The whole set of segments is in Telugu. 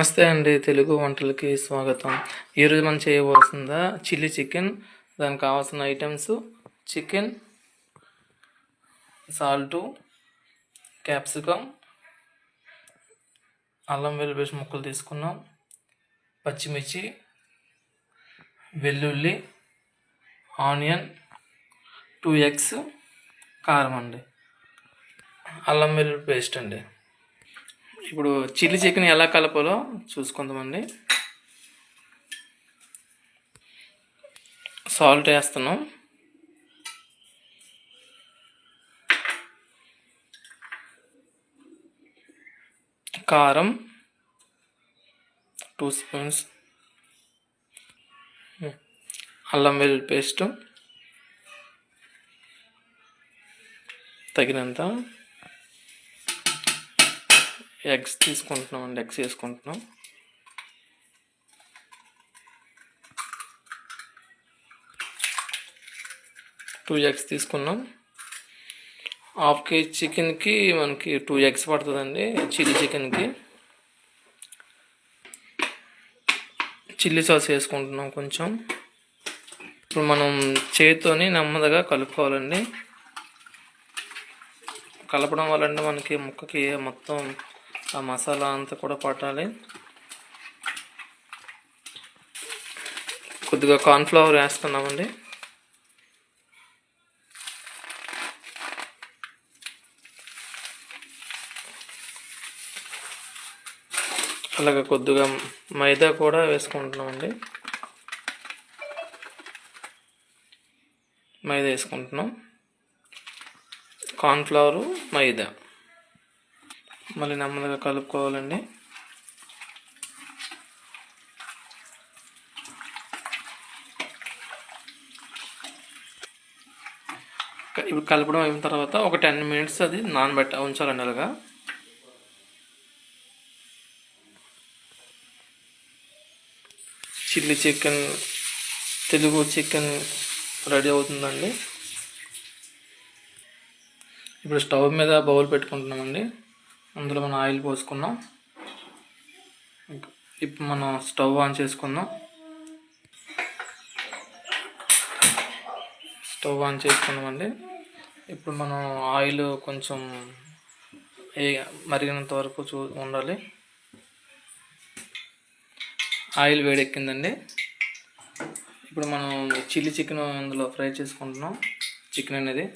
నమస్తే అండి, తెలుగు వంటలకి స్వాగతం. ఈరోజు మనం చేయవలసిందా చిల్లీ చికెన్. దానికి కావాల్సిన ఐటమ్స్: చికెన్, సాల్టు, క్యాప్సికమ్, అల్లం వెల్లుల్లి పేస్ట్ ముక్కలు తీసుకున్నాం, పచ్చిమిర్చి, వెల్లుల్లి, ఆనియన్, 2 ఎగ్స్, కారం అండి, అల్లం వెల్లుల్లి పేస్ట్ అండి. ఇప్పుడు చిల్లీ చికెన్ ఎలా కలపాలో చూసుకుందామండి. సాల్ట్ వేస్తున్నాం, కారం 2 స్పూన్స్, అల్లం వెల్లుల్లి పేస్ట్ తగినంత, ఎగ్స్ తీసుకుంటున్నాం అండి, ఎగ్స్ వేసుకుంటున్నాం, టూ ఎగ్స్ తీసుకున్నాం. 1/2 kg చికెన్కి మనకి 2 ఎగ్స్ పడుతుందండి. చిల్లీ చికెన్కి చిల్లీ సాస్ వేసుకుంటున్నాం కొంచెం. ఇప్పుడు మనం చేతితోని నెమ్మదిగా కలుపుకోవాలండి. కలపడం వల్ల మనకి ముక్కకి మొత్తం ఆ మసాలా అంతా కూడా పట్టాలి. కొద్దిగా కార్న్ఫ్లవర్ వేస్తున్నామండి. అలాగే కొద్దిగా మైదా కూడా వేసుకుంటున్నామండి. మైదా వేసుకుంటున్నాం, కార్న్ఫ్లవరు, మైదా. మళ్ళీ నెమ్మదిగా కలుపుకోవాలండి. ఇప్పుడు కలపడం అయిన తర్వాత ఒక 10 minutes అది ఉంచాలండి. అలాగా chilli chicken, Telugu chicken ready అవుతుందండి. ఇప్పుడు స్టవ్ మీద బౌల్ పెట్టుకుంటున్నామండి. అందులో మనం ఆయిల్ పోసుకున్నాం. ఇప్పుడు మనం స్టవ్ ఆన్ చేసుకుందాం. స్టవ్ ఆన్ చేసుకున్నామండి. ఇప్పుడు మనం ఆయిల్ కొంచెం మరిగినంత వరకు ఉండాలి. ఆయిల్ వేడెక్కిందండి. ఇప్పుడు మనం చిల్లీ చికెన్ అందులో ఫ్రై చేసుకుంటున్నాం. చికెన్ అనేది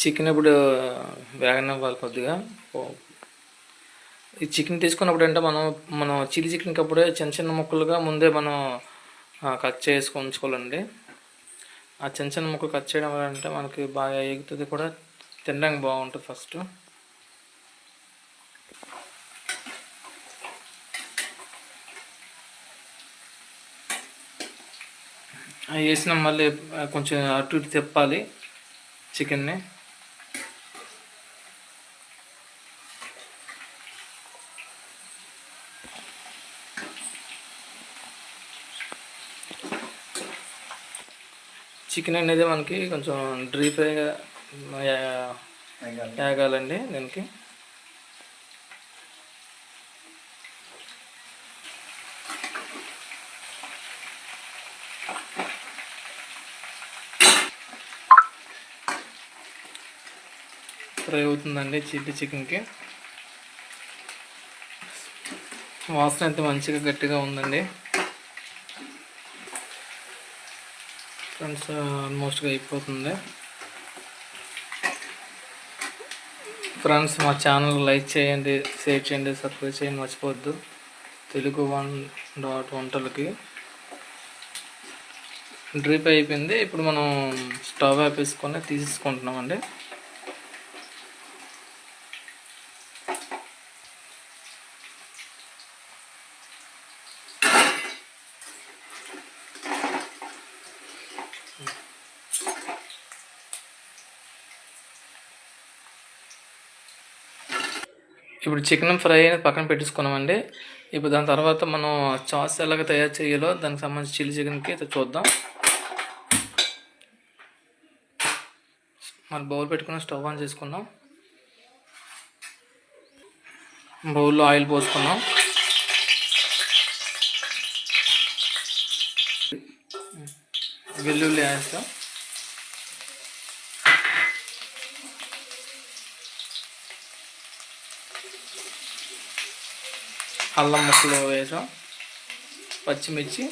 చికెన్ ఇప్పుడు వేగనివ్వాలి కొద్దిగా. ఈ చికెన్ తీసుకున్నప్పుడు అంటే మనం చిల్లీ చికెన్కి అప్పుడే చిన్న చిన్న ముక్కలుగా ముందే మనం కట్ చేసుకొని ఉంచుకోవాలండి. ఆ చిన్న చిన్న ముక్కలు కట్ చేయడం వల్ల అంటే మనకి బాగా ఎగుతుంది కూడా, తినడానికి బాగుంటుంది. ఫస్ట్ అవి వేసిన మళ్ళీ కొంచెం అటు ఇటు తిప్పాలి చికెన్ని. చికెన్ అనేది మనకి కొంచెం డ్రీ ఫ్రైగా వేగాలండి. దీనికి ఫ్రై అవుతుందండి. చిల్లీ చికెన్కి వాసన అయితే మంచిగా గట్టిగా ఉందండి. ఫ్రెండ్స్, ఆల్మోస్ట్గా అయిపోతుంది. ఫ్రెండ్స్, మా ఛానల్ లైక్ చేయండి, షేర్ చేయండి, సబ్స్క్రైబ్ చేయండి మర్చిపోవద్దు. తెలుగు 1 వంటలకి డ్రిప్ అయిపోయింది. ఇప్పుడు మనం స్టవ్ ఆపేసుకొని తీసుకుంటున్నామండి. ఇప్పుడు చికెన్ ఫ్రై అనేది పక్కన పెట్టేసుకున్నామండి. ఇప్పుడు దాని తర్వాత మనం సాస్ ఎలాగ తయారు చేయాలో దానికి సంబంధించి చిల్లీ చికెన్కి చూద్దాం. మరి బౌల్ పెట్టుకుని స్టవ్ ఆన్ చేసుకున్నాం. బౌల్లో ఆయిల్ పోసుకున్నాం. వెల్లుల్లి వేస్తాం. అల్లం ముక్కలు వేసాం. పచ్చిమిర్చి,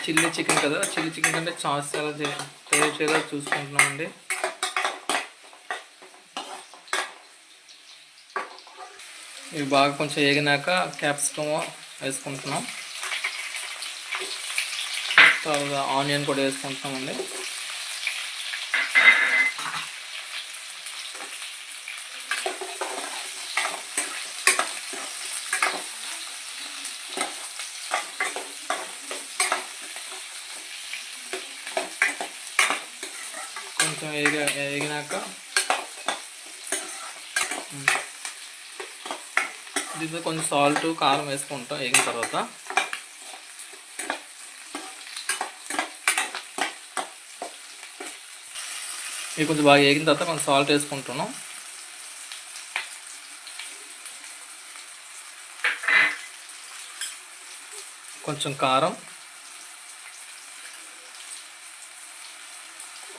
చిల్లీ చికెన్ కదా, చిల్లీ చికెన్ కంటే సాస్ ఎలా తయారు చేయాలో చూసుకుంటున్నామండి. ఇవి బాగా కొంచెం వేగినాక క్యాప్సికమ్ వేసుకుంటున్నాం. తర్వాత ఆనియన్ కూడా వేసుకుంటున్నామండి. కొంచెం వేగినాక దీంట్లో కొంచెం సాల్ట్, కారం వేసుకుంటాం వేగిన తర్వాత. ఇవి కొంచెం బాగా వేగిన తర్వాత కొంచెం సాల్ట్ వేసుకుంటున్నాం. కొంచెం కారం,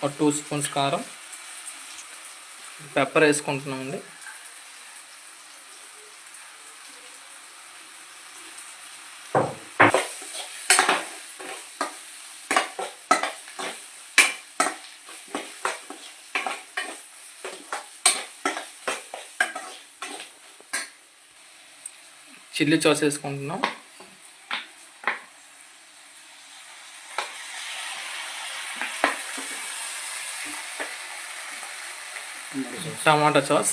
ఒక 2 స్పూన్స్ కారం, పెప్పర్ వేసుకుంటున్నామండి. చిల్లీ సాస్ వేసుకుంటున్నాం. టమాటా సాస్,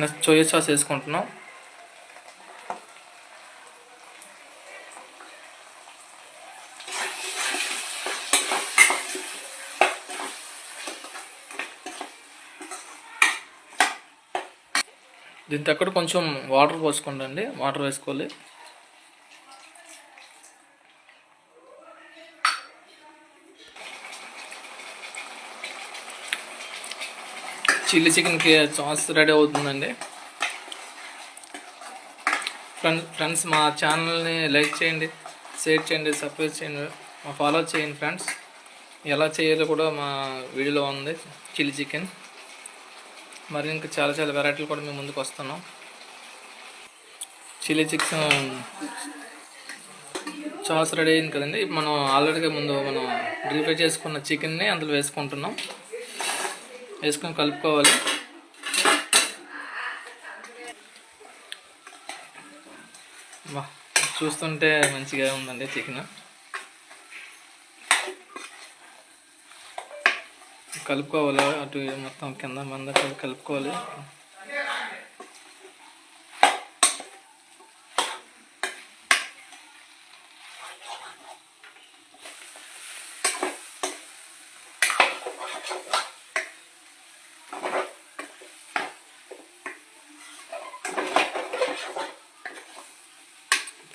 నెక్స్ట్ సోయా సాస్ వేసుకుంటున్నాం. దీని తగ్గట్టు కొంచెం వాటర్ పోసుకోండి. వాటర్ వేసుకోవాలి. చిల్లీ చికెన్కి సాస్ రెడీ అవుతుందండి. ఫ్రెండ్స్ మా ఛానల్ని లైక్ చేయండి, షేర్ చేయండి, సబ్స్క్రైబ్ చేయండి, ఫాలో చేయండి ఫ్రెండ్స్. ఎలా చేయాలో కూడా మా వీడియోలో ఉంది చిల్లీ చికెన్. మరి ఇంకా చాలా వెరైటీలు కూడా మేము ముందుకు వస్తున్నాం. చిల్లీ చికెన్ సాస్ రెడీ అయింది కదండి. మనం ఆల్రెడీగా ముందు మనం డ్రీప్ ఫ్రై చేసుకున్న చికెన్ని అందులో వేసుకుంటున్నాం. వేసుకొని కలుపుకోవాలి. చూస్తుంటే మంచిగా ఉందండి చికెన్. కలుపుకోవాలి. అటు మొత్తం కింద మంద కలుపుకోవాలి.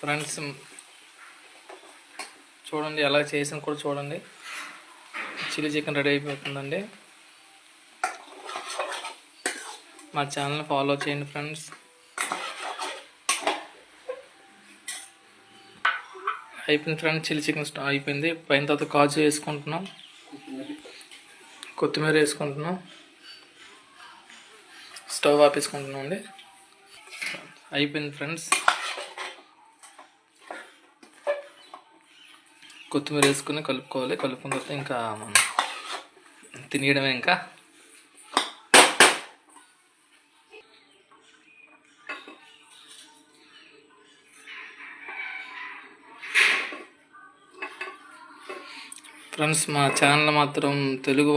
ఫ్రెండ్స్ చూడండి, ఎలా చేసిన కూడా చూడండి. చిల్లీ చికెన్ రెడీ అయిపోతుందండి. మా ఛానల్ని ఫాలో చేయండి ఫ్రెండ్స్. అయిపోయింది ఫ్రెండ్స్, చిల్లీ చికెన్ అయిపోయింది. పైన తర్వాత కాజు వేసుకుంటున్నాం, కొత్తిమీర వేసుకుంటున్నాం. స్టవ్ ఆపేసుకుంటున్నాం అండి. అయిపోయింది ఫ్రెండ్స్. కొత్తిమీర వేసుకుని కలుపుకోవాలి. కలుపుకున్న తర్వాత ఇంకా మనం తినేయడమే. ఇంకా ఫ్రెండ్స్, మా ఛానల్ మాత్రం తెలుగు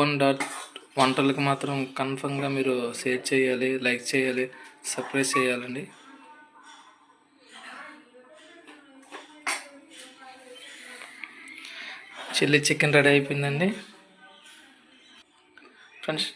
వంటలకు మాత్రం కన్ఫర్మ్గా మీరు షేర్ చేయాలి, లైక్ చేయాలి, సబ్స్క్రైబ్ చేయాలండి. చిల్లీ చికెన్ రెడీ అయిపోయిందండి ఫ్రెండ్స్.